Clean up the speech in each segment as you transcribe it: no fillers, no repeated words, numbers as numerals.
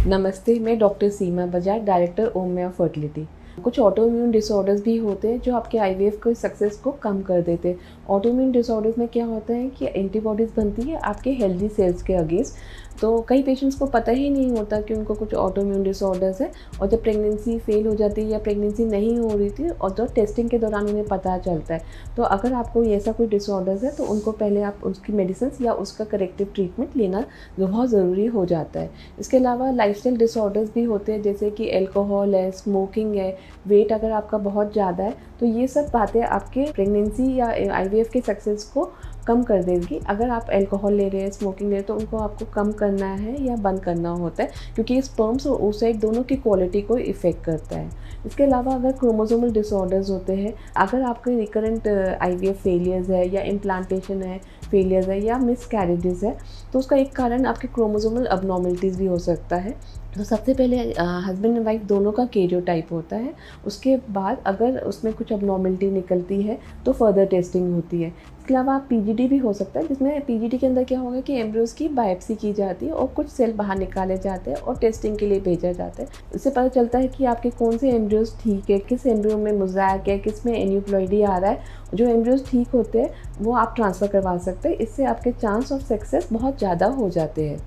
नमस्ते, मैं डॉक्टर सीमा Bajaj, director ओमिया fertility. कुछ ऑटोइम्यून डिसऑर्डर्स भी होते हैं जो आपके आईवीएफ के सक्सेस को कम कर देते हैं। ऑटोइम्यून डिसऑर्डर्स में क्या होता है कि एंटीबॉडीज़ बनती है आपके हेल्दी सेल्स के अगेंस्ट। तो कई पेशेंट्स को पता ही नहीं होता कि उनको कुछ ऑटोइम्यून डिसऑर्डर्स है, और जब प्रेगनेंसी फेल हो जाती है या प्रेगनेंसी नहीं हो रही थी और जो टेस्टिंग के दौरान उन्हें पता चलता है, तो अगर आपको ऐसा कोई डिसऑर्डर्स है तो उनको पहले आप उसकी मेडिसिन या उसका करेक्टिव ट्रीटमेंट लेना बहुत ज़रूरी हो जाता है। इसके अलावा लाइफस्टाइल डिसऑर्डर्स भी होते हैं, जैसे कि अल्कोहल है, स्मोकिंग है, वेट अगर आपका बहुत ज़्यादा है, तो ये सब बातें आपके प्रेगनेंसी या आईवीएफ के सक्सेस को कम कर देगी। अगर आप अल्कोहल ले रहे हैं, स्मोकिंग ले रहे हैं, तो उनको आपको कम करना है या बंद करना होता है, क्योंकि ये स्पर्म्स और oocyte दोनों की क्वालिटी को इफ़ेक्ट करता है। इसके अलावा अगर क्रोमोसोमल डिसऑर्डर्स होते हैं, अगर आपके रिकरेंट आईवीएफ फेलियर्स है या इम्प्लांटेशन है फेलियर्स है या मिसकैरेजेस है, तो उसका एक कारण आपके क्रोमोसोमल अबनॉर्मलिटीज़ भी हो सकता है। तो सबसे पहले हस्बैंड एंड वाइफ दोनों का कैरियोटाइप होता है। उसके बाद अगर उसमें कुछ अबनॉर्मलिटी निकलती है तो फर्दर टेस्टिंग होती है। इसके अलावा पीजीडी भी हो सकता है, जिसमें पीजीडी के अंदर क्या होगा कि एम्ब्रियोज़ की बायोप्सी की जाती है और कुछ सेल बाहर निकाले जाते हैं और टेस्टिंग के लिए भेजा जाता है। इससे पता चलता है कि आपके कौन से एम्ब्रियोज़ ठीक है, किस एम्ब्रियो में मोज़ेक है, किस में एन्यूप्लॉइडी आ रहा है। जो एम्ब्रियोज़ ठीक होते हैं वो आप ट्रांसफ़र करवा सकते हैं। इससे आपके चांस ऑफ सक्सेस बहुत ज़्यादा हो जाते हैं।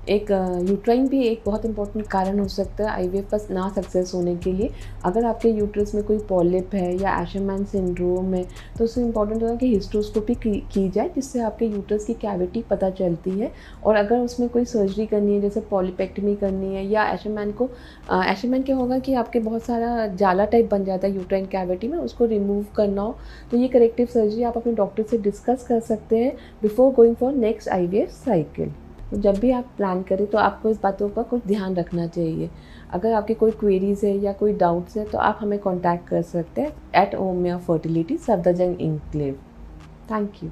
एक यूट्राइन भी एक बहुत इंपॉर्टेंट कारण हो सकता है आईवीएफ पर ना सक्सेस होने के लिए। अगर आपके यूट्रस में कोई पॉलिप है या एशरमैन सिंड्रोम है, तो उससे इम्पॉर्टेंट होगा कि हिस्ट्रोस्कोपी की जाए, जिससे आपके यूट्रस की कैविटी पता चलती है। और अगर उसमें कोई सर्जरी करनी है, जैसे पॉलीपेक्टमी करनी है या एशरमैन क्या होगा कि आपके बहुत सारा जाला टाइप बन जाता है यूट्राइन कैविटी में, उसको रिमूव करना हो, तो ये करेक्टिव सर्जरी आप अपने डॉक्टर से डिस्कस कर सकते हैं before going for next IVF cycle. तो जब भी आप प्लान करें तो आपको इस बातों का कुछ ध्यान रखना चाहिए। अगर आपकी कोई क्वेरीज़ है या कोई डाउट्स है तो आप हमें कांटेक्ट कर सकते हैं @ओमिया fertility, Safdarjung enclave. Thank you.